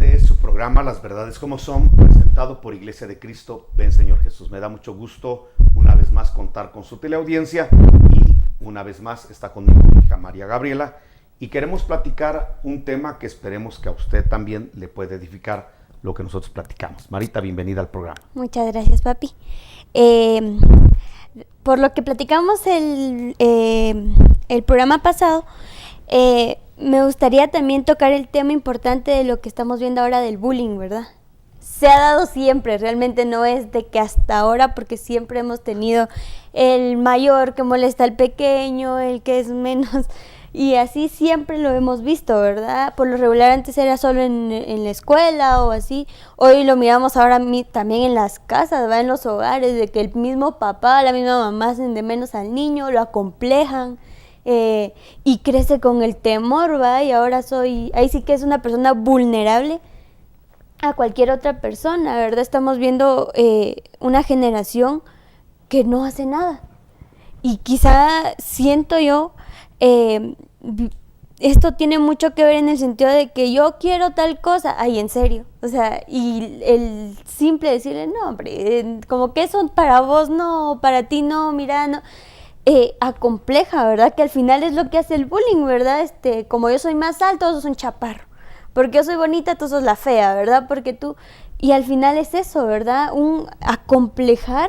Este es su programa Las Verdades Como Son, presentado por Iglesia de Cristo, Ven Señor Jesús. Me da mucho gusto una vez más contar con su teleaudiencia y una vez más está conmigo mi hija María Gabriela y queremos platicar un tema que esperemos que a usted también le pueda edificar lo que nosotros platicamos. Marita, bienvenida al programa. Muchas gracias, papi. Por lo que platicamos el programa pasado, me gustaría también tocar el tema importante de lo que estamos viendo ahora del bullying, ¿verdad? Se ha dado siempre, realmente no es de que hasta ahora, porque siempre hemos tenido el mayor que molesta al pequeño, el que es menos, y así siempre lo hemos visto, ¿verdad? Por lo regular antes era solo en la escuela o así, hoy lo miramos ahora también en las casas, ¿verdad? En los hogares, de que el mismo papá, la misma mamá hacen de menos al niño, lo acomplejan. Y crece con el temor, ¿va? Y ahora ahí sí que es una persona vulnerable a cualquier otra persona, ¿verdad? Estamos viendo una generación que no hace nada. Y quizá siento yo, esto tiene mucho que ver en el sentido de que yo quiero tal cosa, ay, en serio, o sea, y el simple decirle, no, hombre, como que eso para vos no, para ti no, mira, no. Acompleja, ¿verdad? Que al final es lo que hace el bullying, ¿verdad? Como yo soy más alto, tú sos un chaparro. Porque yo soy bonita, tú sos la fea, ¿verdad? Porque tú... Y al final es eso, ¿verdad? Un acomplejar,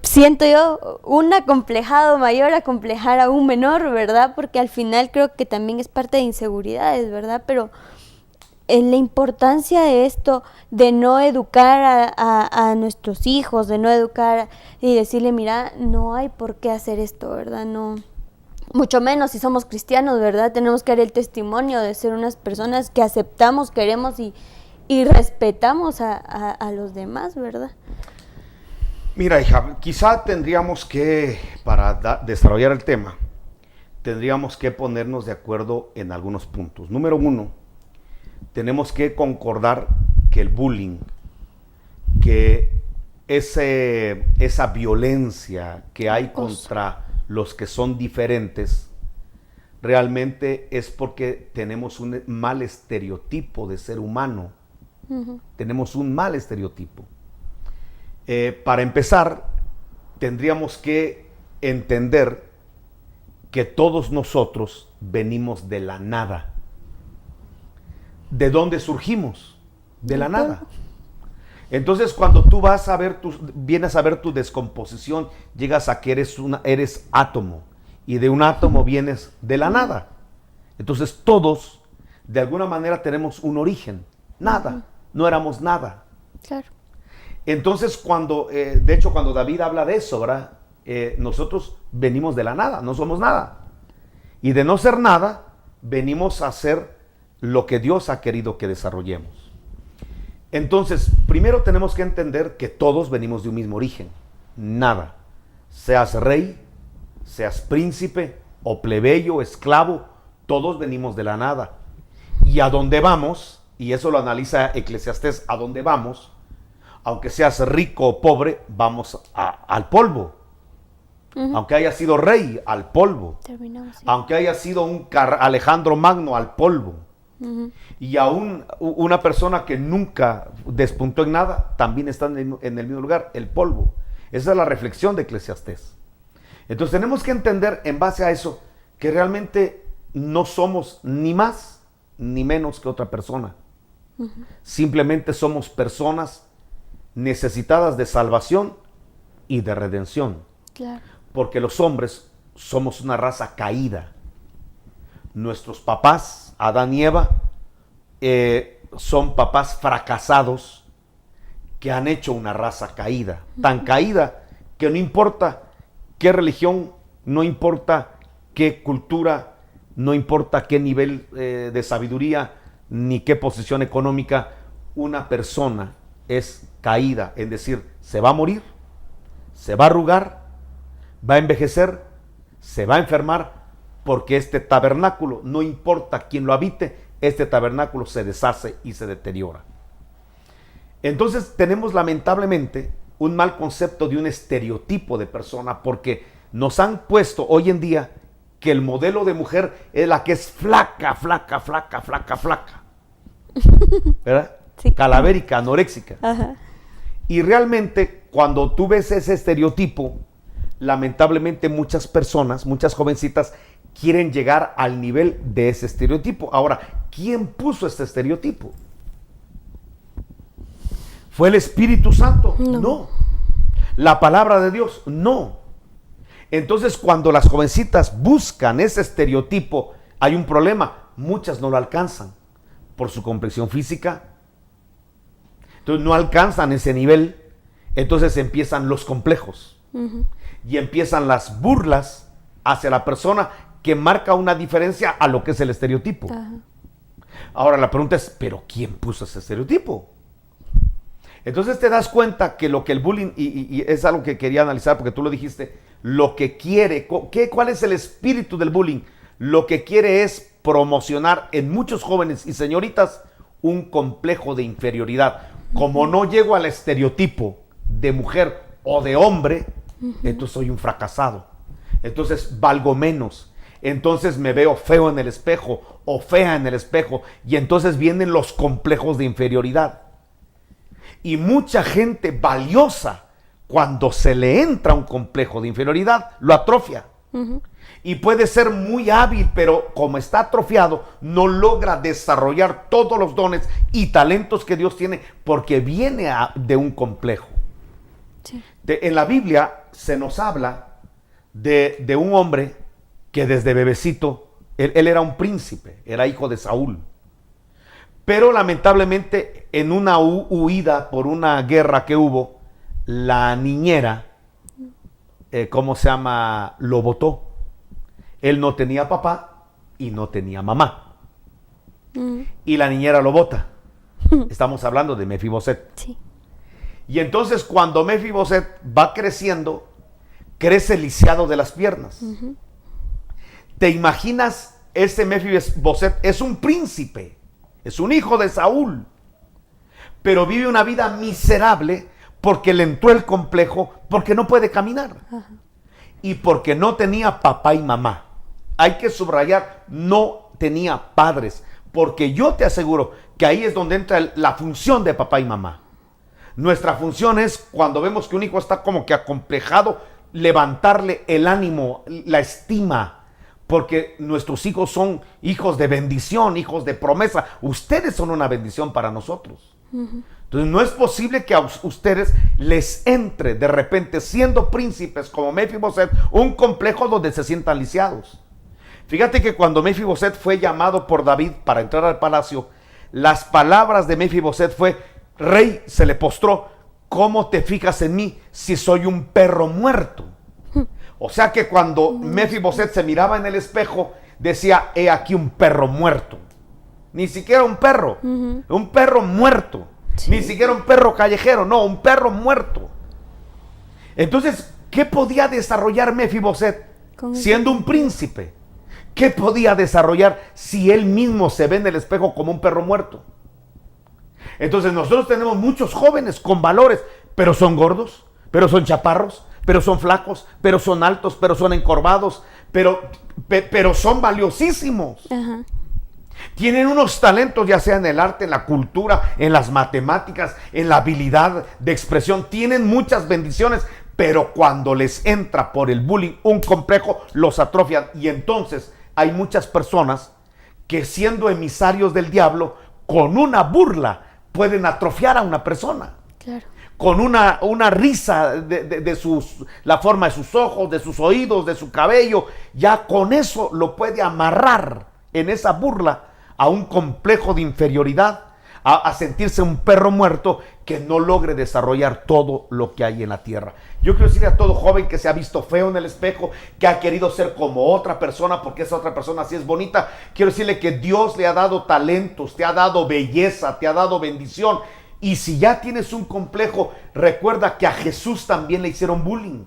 siento yo, un acomplejado mayor, acomplejar a un menor, ¿verdad? Porque al final creo que también es parte de inseguridades, ¿verdad? Pero... la importancia de esto, de no educar a nuestros hijos, de no educar y decirle, mira, no hay por qué hacer esto, ¿verdad? No, mucho menos si somos cristianos, ¿verdad? Tenemos que dar el testimonio de ser unas personas que aceptamos, queremos y respetamos a los demás, ¿verdad? Mira, hija, quizá tendríamos que, para desarrollar el tema, tendríamos que ponernos de acuerdo en algunos puntos. Número uno, tenemos que concordar que el bullying, que esa violencia que hay contra los que son diferentes, realmente es porque tenemos un mal estereotipo de ser humano. Uh-huh. Tenemos un mal estereotipo. Para empezar, tendríamos que entender que todos nosotros venimos de la nada. ¿De dónde surgimos? De la nada. Entonces, cuando tú vienes a ver tu descomposición, llegas a que eres átomo, y de un átomo vienes de la nada. Entonces, todos, de alguna manera, tenemos un origen. Nada. No éramos nada. Claro. Entonces, de hecho, cuando David habla de eso, ¿verdad? Nosotros venimos de la nada, no somos nada. Y de no ser nada, venimos a ser lo que Dios ha querido que desarrollemos. Entonces, primero tenemos que entender que todos venimos de un mismo origen. Nada. Seas rey, seas príncipe, o plebeyo, esclavo, todos venimos de la nada. Y a dónde vamos, y eso lo analiza Eclesiastés, a dónde vamos, aunque seas rico o pobre, vamos al polvo. Uh-huh. Aunque haya sido rey, al polvo. Terminamos, sí. Aunque haya sido un Alejandro Magno, al polvo. Uh-huh. Y aún una persona que nunca despuntó en nada, también está en el mismo lugar, el polvo. Esa es la reflexión de Eclesiastés. Entonces tenemos que entender en base a eso que realmente no somos ni más ni menos que otra persona. Uh-huh. Simplemente somos personas necesitadas de salvación y de redención. Claro. Porque los hombres somos una raza caída. Nuestros papás, Adán y Eva, son papás fracasados que han hecho una raza caída. Tan caída que no importa qué religión, no importa qué cultura, no importa qué nivel de sabiduría, ni qué posición económica, una persona es caída, es decir, se va a morir, se va a arrugar, va a envejecer, se va a enfermar, porque este tabernáculo, no importa quién lo habite, este tabernáculo se deshace y se deteriora. Entonces tenemos lamentablemente un mal concepto de un estereotipo de persona, porque nos han puesto hoy en día que el modelo de mujer es la que es flaca, flaca, flaca, flaca, flaca. ¿verdad? Sí. Calavérica, anoréxica. Ajá. Y realmente cuando tú ves ese estereotipo, lamentablemente muchas personas, muchas jovencitas quieren llegar al nivel de ese estereotipo. Ahora, ¿quién puso este estereotipo? ¿Fue el Espíritu Santo? No. ¿La palabra de Dios? No. Entonces, cuando las jovencitas buscan ese estereotipo, hay un problema. Muchas no lo alcanzan por su complexión física. Entonces, no alcanzan ese nivel. Entonces empiezan los complejos. Ujú. Y empiezan las burlas hacia la persona que marca una diferencia a lo que es el estereotipo. Ajá. Ahora la pregunta es, ¿pero quién puso ese estereotipo? Entonces te das cuenta que lo que el bullying, y es algo que quería analizar porque tú lo dijiste, lo que quiere, ¿cuál es el espíritu del bullying? Lo que quiere es promocionar en muchos jóvenes y señoritas un complejo de inferioridad. Como no llego al estereotipo de mujer o de hombre, entonces soy un fracasado. Entonces valgo menos. Entonces me veo feo en el espejo o fea en el espejo. Y entonces vienen los complejos de inferioridad. Y mucha gente valiosa, cuando se le entra un complejo de inferioridad, lo atrofia. Ujú. Y puede ser muy hábil, pero como está atrofiado, no logra desarrollar todos los dones y talentos que Dios tiene, porque viene de un complejo. Sí. En la Biblia se nos habla de un hombre que desde bebecito, él era un príncipe, era hijo de Saúl. Pero lamentablemente en una huida por una guerra que hubo, la niñera, ¿cómo se llama? Lo botó. Él no tenía papá y no tenía mamá. Y la niñera lo bota. Estamos hablando de Mefiboset. Sí. Y entonces cuando Mefiboset va creciendo, crece lisiado de las piernas. ¿Te imaginas? Ese Mefiboset es un príncipe, es un hijo de Saúl, pero vive una vida miserable porque le entró el complejo, porque no puede caminar. Ajá. Y porque no tenía papá y mamá. Hay que subrayar, no tenía padres, porque yo te aseguro que ahí es donde entra la función de papá y mamá. Nuestra función es, cuando vemos que un hijo está como que acomplejado, levantarle el ánimo, la estima, porque nuestros hijos son hijos de bendición, hijos de promesa. Ustedes son una bendición para nosotros. Entonces no es posible que a ustedes les entre de repente, siendo príncipes como Mefiboset, un complejo donde se sientan lisiados. Fíjate que cuando Mefiboset fue llamado por David para entrar al palacio, las palabras de Mefiboset fue: rey, se le postró, ¿cómo te fijas en mí si soy un perro muerto? O sea que cuando Mefiboset se miraba en el espejo, decía: he aquí un perro muerto. Ni siquiera un perro, un perro muerto. Sí. Ni siquiera un perro callejero, no, un perro muerto. Entonces, ¿qué podía desarrollar Mefiboset siendo un príncipe? ¿Qué podía desarrollar si él mismo se ve en el espejo como un perro muerto? Entonces nosotros tenemos muchos jóvenes con valores, pero son gordos, pero son chaparros, pero son flacos, pero son altos, pero son encorvados, pero son valiosísimos. Ajá. Tienen unos talentos, ya sea en el arte, en la cultura, en las matemáticas, en la habilidad de expresión. Tienen muchas bendiciones, pero cuando les entra por el bullying un complejo, los atrofian. Y entonces hay muchas personas que, siendo emisarios del diablo, con una burla pueden atrofiar a una persona. Claro. Con una risa de la forma de sus ojos, de sus oídos, de su cabello, ya con eso lo puede amarrar en esa burla a un complejo de inferioridad, a sentirse un perro muerto que no logre desarrollar todo lo que hay en la tierra. Yo quiero decirle a todo joven que se ha visto feo en el espejo, que ha querido ser como otra persona porque esa otra persona sí es bonita, quiero decirle que Dios le ha dado talentos, te ha dado belleza, te ha dado bendición. Y si ya tienes un complejo, recuerda que a Jesús también le hicieron bullying.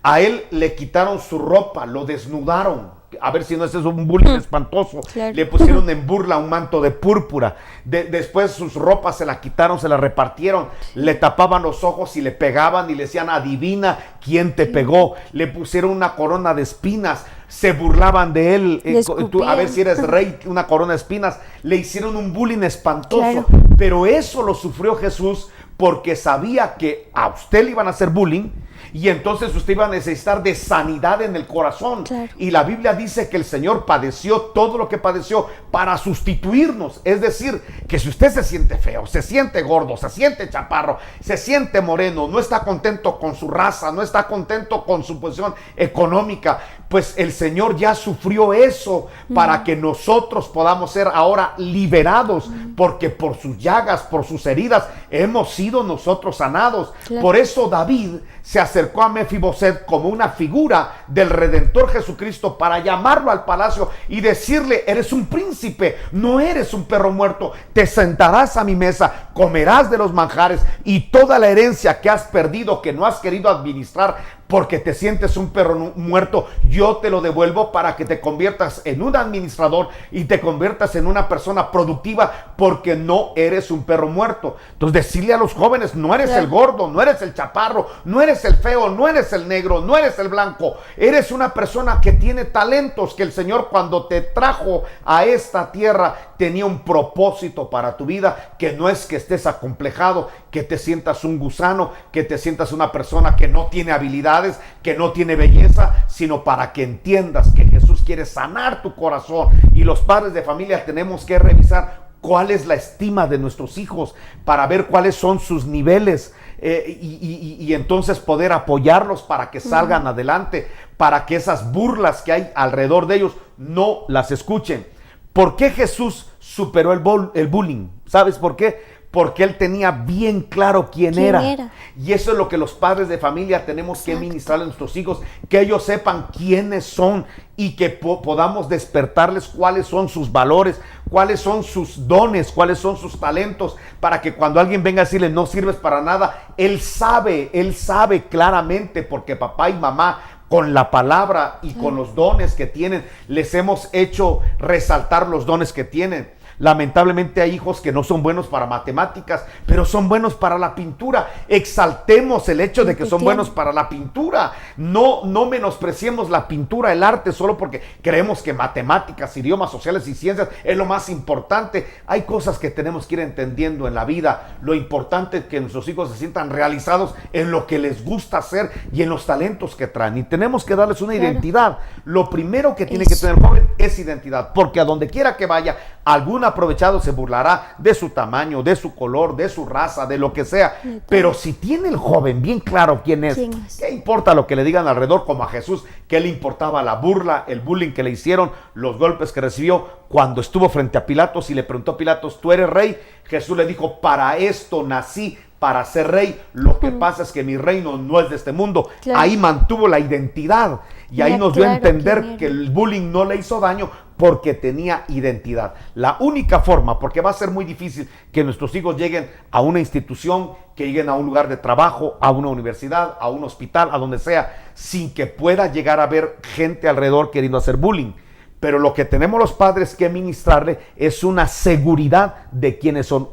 A él le quitaron su ropa, lo desnudaron. A ver si no ese es un bullying espantoso. Claro. Le pusieron en burla un manto de púrpura. Después sus ropas se la quitaron, se la repartieron. Le tapaban los ojos y le pegaban y le decían, adivina quién te pegó. Le pusieron una corona de espinas. Se burlaban de él. A ver si eres rey, una corona de espinas. Le hicieron un bullying espantoso. Claro. Pero eso lo sufrió Jesús porque sabía que a usted le iban a hacer bullying y entonces usted iba a necesitar de sanidad en el corazón. Claro. Y la Biblia dice que el Señor padeció todo lo que padeció para sustituirnos. Es decir, que si usted se siente feo, se siente gordo, se siente chaparro, se siente moreno, no está contento con su raza, no está contento con su posición económica, pues el Señor ya sufrió eso para que nosotros podamos ser ahora liberados, porque por sus llagas, por sus heridas, hemos sido nosotros sanados. Claro. Por eso David se acercó a Mefiboset como una figura del Redentor Jesucristo para llamarlo al palacio y decirle, eres un príncipe, no eres un perro muerto, te sentarás a mi mesa, comerás de los manjares y toda la herencia que has perdido, que no has querido administrar, porque te sientes un perro muerto, yo te lo devuelvo para que te conviertas en un administrador y te conviertas en una persona productiva, porque no eres un perro muerto. Entonces decirle a los jóvenes, no eres el gordo, no eres el chaparro, no eres el feo, no eres el negro, no eres el blanco, eres una persona que tiene talentos, que el Señor cuando te trajo a esta tierra tenía un propósito para tu vida, que no es que estés acomplejado, que te sientas un gusano, que te sientas una persona que no tiene habilidades, que no tiene belleza, sino para que entiendas que Jesús quiere sanar tu corazón. Y los padres de familia tenemos que revisar cuál es la estima de nuestros hijos para ver cuáles son sus niveles y entonces poder apoyarlos para que salgan adelante, para que esas burlas que hay alrededor de ellos no las escuchen. ¿Por qué Jesús superó el bullying? ¿Sabes por qué? Porque él tenía bien claro quién era. Y eso es lo que los padres de familia tenemos que ministrarle a nuestros hijos, que ellos sepan quiénes son y que podamos despertarles cuáles son sus valores, cuáles son sus dones, cuáles son sus talentos, para que cuando alguien venga a decirle no sirves para nada, él sabe claramente, porque papá y mamá con la palabra y con los dones que tienen, les hemos hecho resaltar los dones que tienen. Lamentablemente hay hijos que no son buenos para matemáticas, pero son buenos para la pintura. Exaltemos el hecho de que son buenos para la pintura. No menospreciemos la pintura, el arte, solo porque creemos que matemáticas, idiomas sociales y ciencias es lo más importante. Hay cosas que tenemos que ir entendiendo en la vida. Lo importante es que nuestros hijos se sientan realizados en lo que les gusta hacer y en los talentos que traen. Y tenemos que darles una identidad. Lo primero que tiene que tener el joven es identidad, porque a donde quiera que vaya, algún aprovechado se burlará de su tamaño, de su color, de su raza, de lo que sea. Pero si tiene el joven bien claro quién es, ¿qué importa lo que le digan alrededor? Como a Jesús, ¿qué le importaba la burla, el bullying que le hicieron, los golpes que recibió cuando estuvo frente a Pilatos y le preguntó a Pilatos, ¿tú eres rey? Jesús le dijo, para esto nací, para ser rey. Lo que pasa es que mi reino no es de este mundo. Ahí mantuvo la identidad y ahí nos dio a entender que el bullying no le hizo daño porque tenía identidad. La única forma, porque va a ser muy difícil que nuestros hijos lleguen a una institución, que lleguen a un lugar de trabajo, a una universidad, a un hospital, a donde sea, sin que pueda llegar a ver gente alrededor queriendo hacer bullying. Pero lo que tenemos los padres que ministrarle es una seguridad de quiénes son,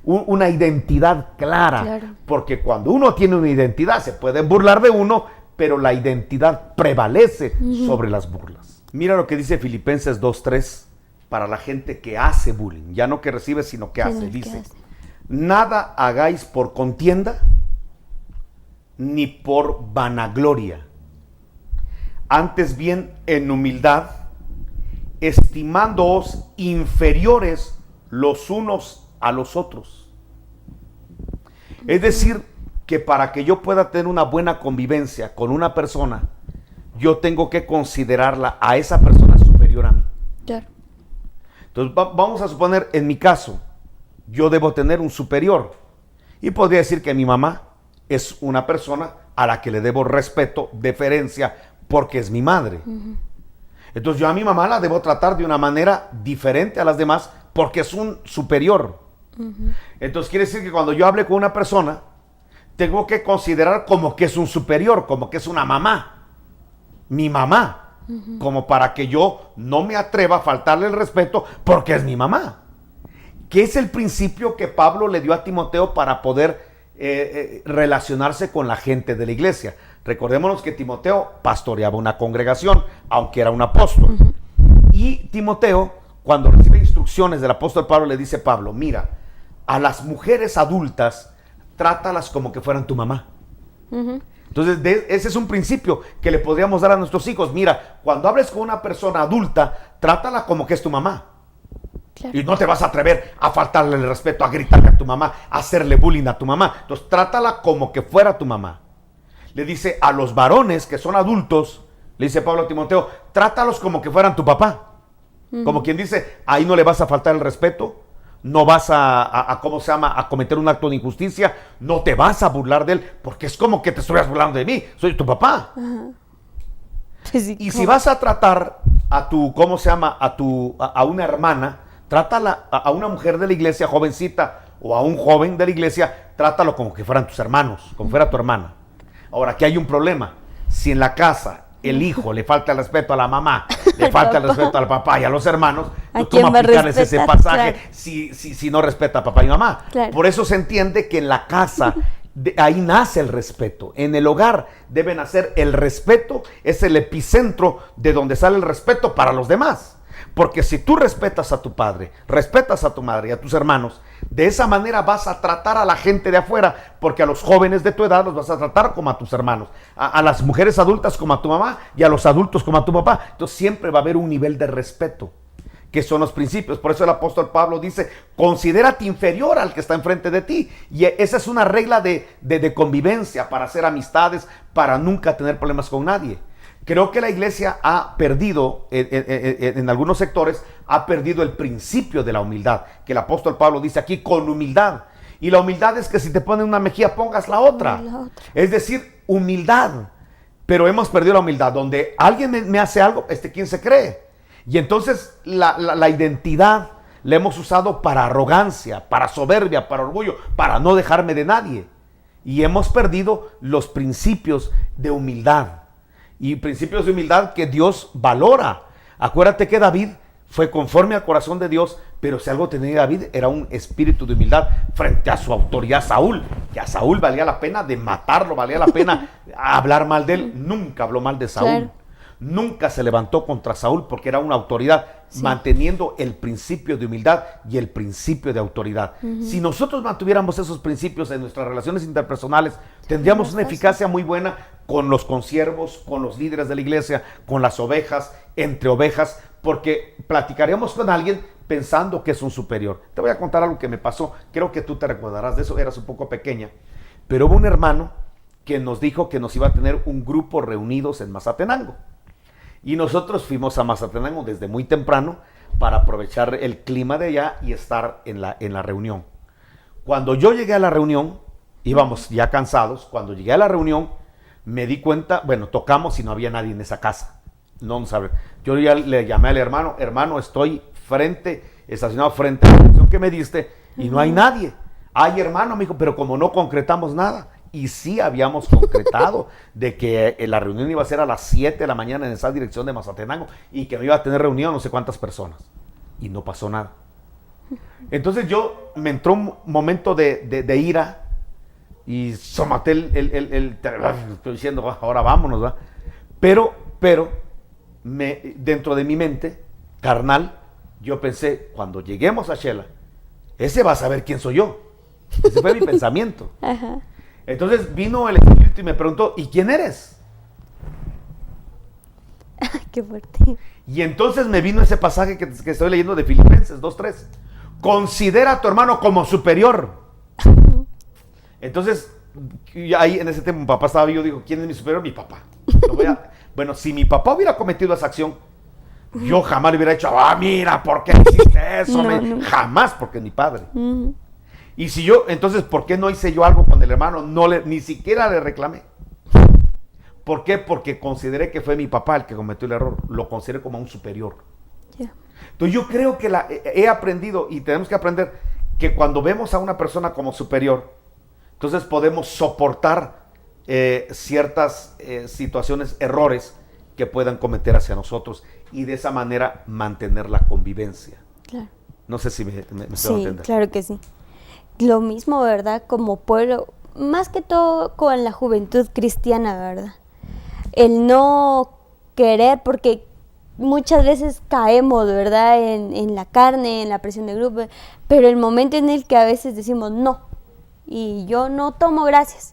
una identidad clara. Porque cuando uno tiene una identidad, se pueden burlar de uno, pero la identidad prevalece sobre las burlas. Mira lo que dice Filipenses 2:3 para la gente que hace bullying, ya no que recibe, sino que hace. Dice, nada hagáis por contienda ni por vanagloria, antes bien en humildad, estimándoos inferiores los unos a los otros. Es decir, que para que yo pueda tener una buena convivencia con una persona, yo tengo que considerarla a esa persona superior a mí. Claro. Entonces vamos a suponer, en mi caso, yo debo tener un superior. Y podría decir que mi mamá es una persona a la que le debo respeto, deferencia, porque es mi madre. Entonces yo a mi mamá la debo tratar de una manera diferente a las demás, porque es un superior. Entonces quiere decir que cuando yo hable con una persona, tengo que considerar como que es un superior, como que es una mamá. Mi mamá. como para que yo no me atreva a faltarle el respeto porque es mi mamá. Que es el principio que Pablo le dio a Timoteo para poder relacionarse con la gente de la iglesia. Recordémonos que Timoteo pastoreaba una congregación, aunque era un apóstol. Y Timoteo, cuando recibe instrucciones del apóstol Pablo, le dice Pablo, mira, a las mujeres adultas, trátalas como que fueran tu mamá. Entonces, ese es un principio que le podríamos dar a nuestros hijos. Mira, cuando hables con una persona adulta, trátala como que es tu mamá. Claro. Y no te vas a atrever a faltarle el respeto, a gritarle a tu mamá, a hacerle bullying a tu mamá. Entonces, trátala como que fuera tu mamá. Le dice a los varones que son adultos, le dice Pablo a Timoteo, trátalos como que fueran tu papá. Como quien dice, ahí no le vas a faltar el respeto, no vas a cometer un acto de injusticia, no te vas a burlar de él, porque es como que te estuvieras burlando de mí, soy tu papá. Pues sí, y si vas a tratar a una hermana, trátala a una mujer de la iglesia, jovencita, o a un joven de la iglesia, trátalo como que fueran tus hermanos, como fuera tu hermana. Ahora, aquí hay un problema. Si en la casa el hijo le falta el respeto a la mamá, le falta el respeto al papá y a los hermanos, ¿cómo aplicarles ese pasaje? Claro. si no respeta a papá y mamá? Claro. Por eso se entiende que en la casa, ahí nace el respeto. En el hogar debe nacer el respeto, es el epicentro de donde sale el respeto para los demás. Porque si tú respetas a tu padre, respetas a tu madre y a tus hermanos, de esa manera vas a tratar a la gente de afuera, porque a los jóvenes de tu edad los vas a tratar como a tus hermanos, a las mujeres adultas como a tu mamá y a los adultos como a tu papá. Entonces siempre va a haber un nivel de respeto, que son los principios. Por eso el apóstol Pablo dice, considérate inferior al que está enfrente de ti. Y esa es una regla de convivencia para hacer amistades, para nunca tener problemas con nadie. Creo que la iglesia ha perdido, en algunos sectores, ha perdido el principio de la humildad, que el apóstol Pablo dice aquí, con humildad. Y la humildad es que si te ponen una mejilla, pongas la otra. Es decir, humildad. Pero hemos perdido la humildad, donde alguien me hace algo, ¿quién se cree? Y entonces la identidad la hemos usado para arrogancia, para soberbia, para orgullo, para no dejarme de nadie. Y hemos perdido los principios de humildad. Y principios de humildad que Dios valora. Acuérdate que David fue conforme al corazón de Dios, pero si algo tenía David era un espíritu de humildad frente a su autoridad Saúl, que a Saúl valía la pena de matarlo, valía la pena hablar mal de él. Nunca habló mal de Saúl. Claro. Nunca se levantó contra Saúl porque era una autoridad, manteniendo el principio de humildad y el principio de autoridad. Si nosotros mantuviéramos esos principios en nuestras relaciones interpersonales, tendríamos una eficacia muy buena con los consiervos, con los líderes de la iglesia, con las ovejas, entre ovejas, porque platicaríamos con alguien pensando que es un superior. Te voy a contar algo que me pasó, creo que tú te recordarás de eso, eras un poco pequeña, pero hubo un hermano que nos dijo que nos iba a tener un grupo reunidos en Mazatenango. Y nosotros fuimos a Mazatenango desde muy temprano para aprovechar el clima de allá y estar en la reunión. Cuando yo llegué a la reunión, íbamos ya cansados, cuando llegué a la reunión me di cuenta, tocamos y no había nadie en esa casa. No sabe. Yo ya le llamé al hermano, estoy estacionado frente a la dirección que me diste y no hay nadie. Ay, hermano, me dijo, pero como no concretamos nada. Y sí habíamos concretado de que la reunión iba a ser a las 7 de la mañana en esa dirección de Mazatenango y que me iba a tener reunión no sé cuántas personas. Y no pasó nada. Entonces me entró un momento de ira y somaté estoy diciendo, ahora vámonos, ¿va? Pero dentro de mi mente carnal, yo pensé, cuando lleguemos a Shela, ese va a saber quién soy yo. Ese fue mi pensamiento. Ajá. Entonces vino el Espíritu y me preguntó, ¿y quién eres? Qué fuerte. Y entonces me vino ese pasaje que estoy leyendo de Filipenses 2:3. Considera a tu hermano como superior. Entonces, ahí en ese tiempo mi papá estaba vivo, digo, ¿quién es mi superior? Mi papá. Si mi papá hubiera cometido esa acción, yo jamás le hubiera dicho, mira, ¿por qué hiciste eso? No. Jamás, porque es mi padre. Y si entonces, ¿por qué no hice yo algo con el hermano? Ni siquiera le reclamé. ¿Por qué? Porque consideré que fue mi papá el que cometió el error. Lo consideré como un superior. Yeah. Entonces yo creo que he aprendido, y tenemos que aprender, que cuando vemos a una persona como superior, entonces podemos soportar ciertas situaciones, errores, que puedan cometer hacia nosotros y de esa manera mantener la convivencia. Claro. No sé si me estoy Sí, entendiendo. claro que sí. Lo mismo, ¿verdad? Como pueblo, más que todo con la juventud cristiana, ¿verdad? El no querer, porque muchas veces caemos, ¿verdad? En la carne, en la presión de grupo, pero el momento en el que a veces decimos no, y yo no tomo gracias,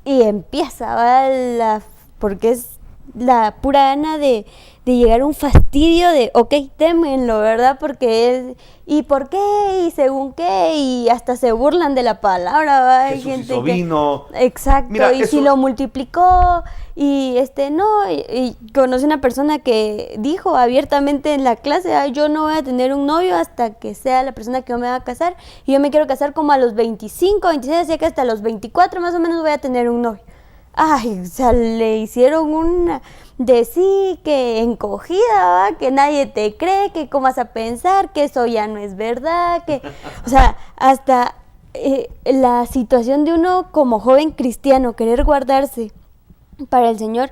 y empieza, ¿verdad? Porque es la pura gana de llegar a un fastidio de, ok, témenlo, ¿verdad? Porque es, ¿y por qué? ¿Y según qué? Y hasta se burlan de la palabra, ¿verdad? Hay Jesús gente hizo que... vino. Exacto, Mira, y eso... si lo multiplicó, y no, y conocí una persona que dijo abiertamente en la clase, "Ay, yo no voy a tener un novio hasta que sea la persona que yo me va a casar, y yo me quiero casar como a los 25, 26, así que hasta los 24 más o menos voy a tener un novio". Ay, o sea, le hicieron una de sí, que encogida, ¿va? Que nadie te cree, que cómo vas a pensar, que eso ya no es verdad, que, o sea, hasta la situación de uno como joven cristiano, querer guardarse para el Señor,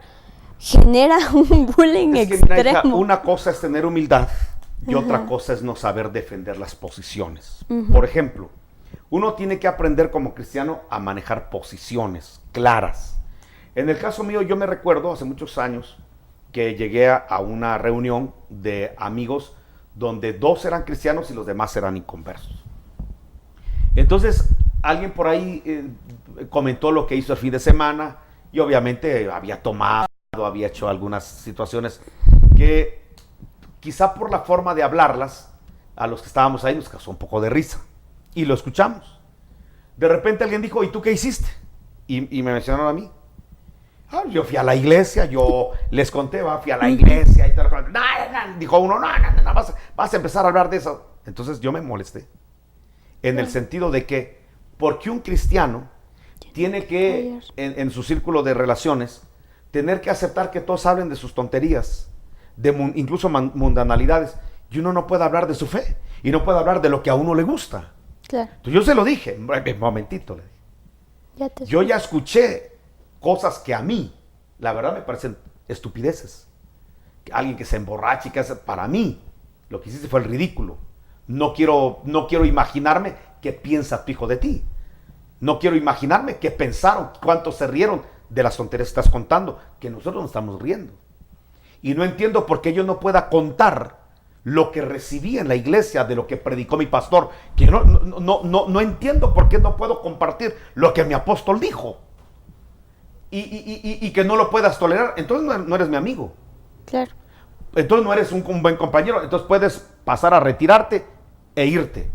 genera un bullying Es que, extremo. mira, hija, una cosa es tener humildad y otra cosa es no saber defender las posiciones. Por ejemplo, uno tiene que aprender como cristiano a manejar posiciones claras. En el caso mío, yo me recuerdo hace muchos años que llegué a una reunión de amigos donde 2 eran cristianos y los demás eran inconversos. Entonces, alguien por ahí comentó lo que hizo el fin de semana y obviamente había tomado, había hecho algunas situaciones que quizá por la forma de hablarlas, a los que estábamos ahí nos causó un poco de risa y lo escuchamos. De repente alguien dijo, ¿y tú qué hiciste? Y me mencionaron a mí. Yo fui a la iglesia, yo les conté, fui a la iglesia y tal. Dijo uno, no, vas a empezar a hablar de eso. Entonces yo me molesté. En el sentido de que, porque un cristiano tiene que, en su círculo de relaciones, tener que aceptar que todos hablen de sus tonterías, de incluso mundanalidades, y uno no puede hablar de su fe, y no puede hablar de lo que a uno le gusta. Claro. Entonces yo se lo dije, un momentito, le dije. Yo ya escuché cosas que a mí, la verdad, me parecen estupideces. Alguien que se emborrache y que hace, para mí, lo que hiciste fue el ridículo. No quiero imaginarme qué piensa tu hijo de ti. No quiero imaginarme qué pensaron, cuántos se rieron de las tonterías que estás contando, que nosotros nos estamos riendo. Y no entiendo por qué yo no pueda contar lo que recibí en la iglesia de lo que predicó mi pastor, que no entiendo por qué no puedo compartir lo que mi apóstol dijo. Y que no lo puedas tolerar, entonces no eres mi amigo. Claro. Entonces no eres un buen compañero, entonces puedes pasar a retirarte e irte.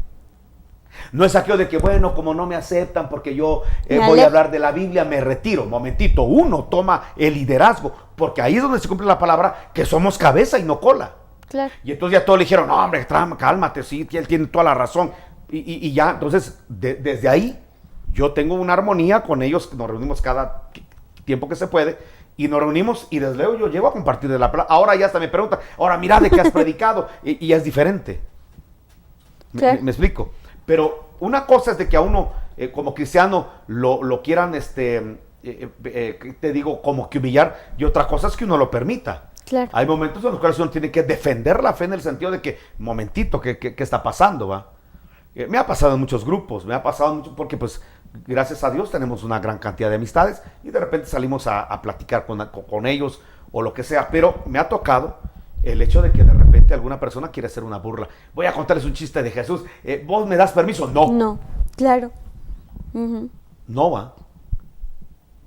No es aquello de que, bueno, como no me aceptan porque yo voy a hablar de la Biblia, me retiro. Momentito, uno toma el liderazgo, porque ahí es donde se cumple la palabra que somos cabeza y no cola. Claro. Y entonces ya todos le dijeron, no, hombre, cálmate, sí, él tiene toda la razón. Y ya, entonces, desde ahí, yo tengo una armonía con ellos, nos reunimos cada tiempo que se puede, y nos reunimos, y desde luego yo llego a compartir de la palabra. Ahora ya hasta me preguntan, ahora mira de qué has predicado, y es diferente. Claro. ¿Me explico? Pero una cosa es de que a uno, como cristiano, lo quieran, te digo, como que humillar, y otra cosa es que uno lo permita. Claro. Hay momentos en los cuales uno tiene que defender la fe en el sentido de que, momentito, ¿qué está pasando? ¿Va? Me ha pasado en muchos grupos, me ha pasado mucho porque pues gracias a Dios tenemos una gran cantidad de amistades y de repente salimos a platicar con ellos o lo que sea, pero me ha tocado el hecho de que de repente alguna persona quiere hacer una burla. Voy a contarles un chiste de Jesús, ¿vos me das permiso? No. No, claro. No va.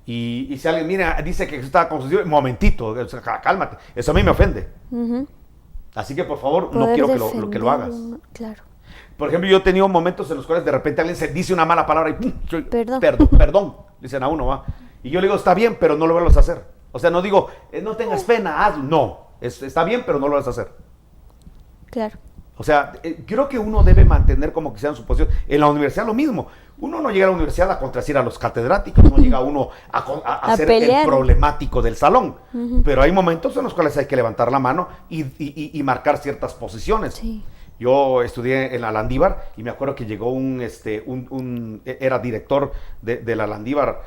Y si alguien mira, dice que Jesús estaba con sus hijos, momentito, cálmate, eso a mí me ofende. Así que por favor, no quiero que lo hagas. Claro. Por ejemplo, yo he tenido momentos en los cuales de repente alguien se dice una mala palabra y ¡pum! Perdón, dicen a uno, ¿va? Y yo le digo, está bien, pero no lo vuelvas a hacer. O sea, no digo, no tengas pena, hazlo. No, está bien, pero no lo vas a hacer. Claro. O sea, creo que uno debe mantener como que sea en su posición. En la universidad lo mismo. Uno no llega a la universidad a contradecir a los catedráticos, no llega uno a ser pelear. el problemático del salón. Pero hay momentos en los cuales hay que levantar la mano y marcar ciertas posiciones. Sí. Yo estudié en la Landívar y me acuerdo que llegó era director de la Landívar,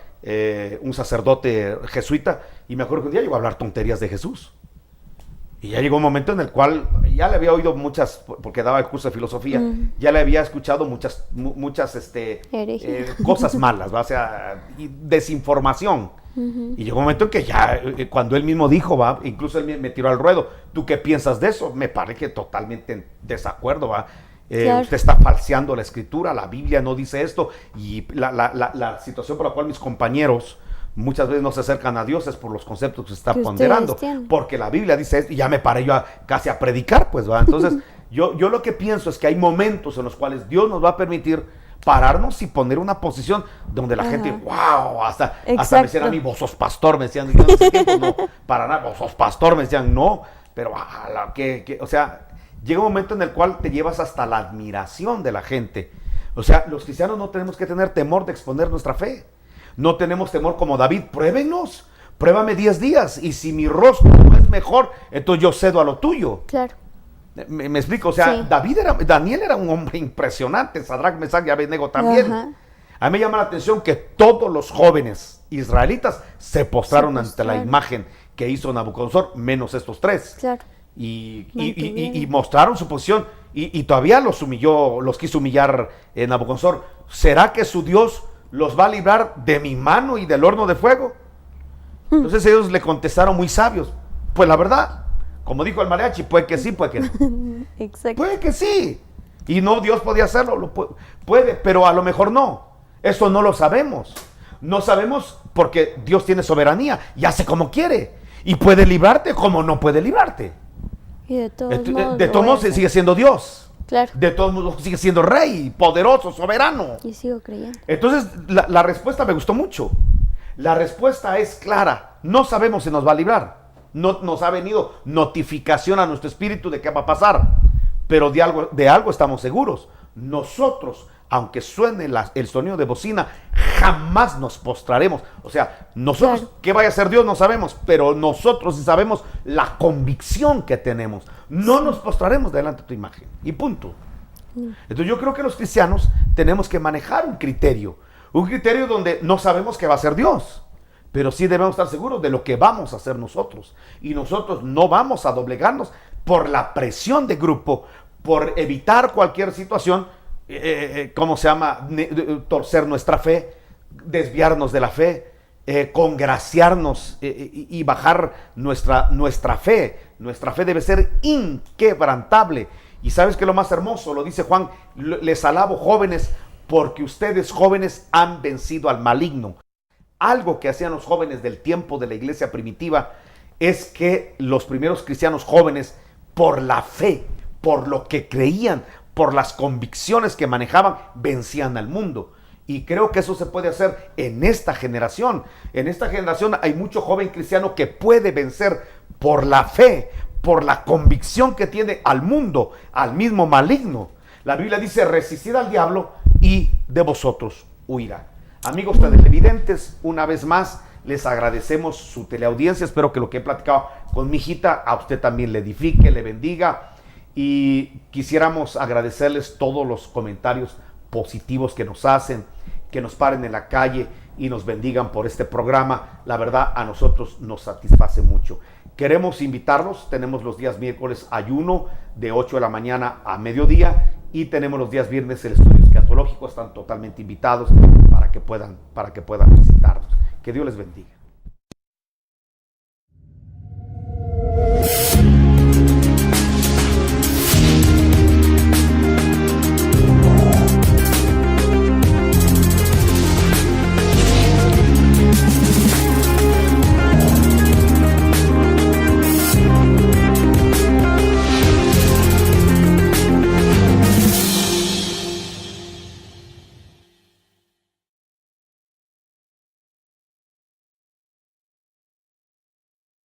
un sacerdote jesuita, y me acuerdo que un día llegó a hablar tonterías de Jesús. Y ya llegó un momento en el cual ya le había oído muchas, porque daba el curso de filosofía, ya le había escuchado muchas cosas malas, ¿va? O sea, desinformación. Y llegó un momento en que ya, cuando él mismo dijo, va, incluso él me tiró al ruedo, ¿tú qué piensas de eso? Me parece que totalmente en desacuerdo, va. Claro. Usted está falseando la escritura, la Biblia no dice esto, y la situación por la cual mis compañeros muchas veces no se acercan a Dios es por los conceptos que se está ponderando, porque la Biblia dice esto, y ya me paré yo casi a predicar, pues, va. Entonces, yo lo que pienso es que hay momentos en los cuales Dios nos va a permitir pararnos y poner una posición donde la gente, wow, hasta me decían a mí, vos sos pastor, me decían, yo en ese tiempo no, para nada, vos sos pastor, me decían, no, pero o sea, llega un momento en el cual te llevas hasta la admiración de la gente. O sea, los cristianos no tenemos que tener temor de exponer nuestra fe. No tenemos temor como David, pruébenos, pruébame 10 días, y si mi rostro no es mejor, entonces yo cedo a lo tuyo. Claro. Me explico, o sea, sí. Daniel era un hombre impresionante, Sadrach, Mesach y Abednego también. Ajá. A mí me llama la atención que todos los jóvenes israelitas se postraron ante la imagen que hizo Nabucodonosor, menos estos 3. Claro. Y mostraron su posición, y todavía los quiso humillar Nabucodonosor. ¿Será que su Dios los va a librar de mi mano y del horno de fuego? Entonces ellos le contestaron muy sabios, pues la verdad, como dijo el mariachi, puede que sí, puede que no. Exacto. Puede que sí, y no, Dios podía hacerlo, puede, pero a lo mejor no. Eso no lo sabemos. No sabemos porque Dios tiene soberanía y hace como quiere, y puede librarte como no puede librarte. Y de todos modos sigue siendo Dios. Claro. De todos modos sigue siendo rey, poderoso, soberano. Y sigo creyendo. Entonces la respuesta me gustó mucho. La respuesta es clara. No sabemos si nos va a librar. No nos ha venido notificación a nuestro espíritu de qué va a pasar. Pero de algo estamos seguros. Nosotros, aunque suene el sonido de bocina, jamás nos postraremos. O sea, nosotros, claro, qué vaya a hacer Dios no sabemos, pero nosotros sí sabemos la convicción que tenemos. No nos postraremos delante de tu imagen. Y punto. Entonces yo creo que los cristianos tenemos que manejar un criterio donde no sabemos qué va a hacer Dios, pero sí debemos estar seguros de lo que vamos a hacer nosotros. Y nosotros no vamos a doblegarnos por la presión de grupo, por evitar cualquier situación, torcer nuestra fe, desviarnos de la fe, congraciarnos y bajar nuestra fe. Nuestra fe debe ser inquebrantable. Y sabes que lo más hermoso, lo dice Juan, les alabo jóvenes, porque ustedes jóvenes han vencido al maligno. Algo que hacían los jóvenes del tiempo de la iglesia primitiva es que los primeros cristianos jóvenes, por la fe, por lo que creían, por las convicciones que manejaban, vencían al mundo. Y creo que eso se puede hacer en esta generación. En esta generación hay mucho joven cristiano que puede vencer por la fe, por la convicción que tiene al mundo, al mismo maligno. La Biblia dice, resistid al diablo y de vosotros huirá. Amigos televidentes, una vez más les agradecemos su teleaudiencia. Espero que lo que he platicado con mi hijita a usted también le edifique, le bendiga. Y quisiéramos agradecerles todos los comentarios positivos que nos hacen, que nos paren en la calle y nos bendigan por este programa. La verdad, a nosotros nos satisface mucho. Queremos invitarlos, tenemos los días miércoles ayuno de 8 de la mañana a mediodía, y tenemos los días viernes el estudio escatológico. Están totalmente invitados para que puedan visitarnos. Que Dios les bendiga.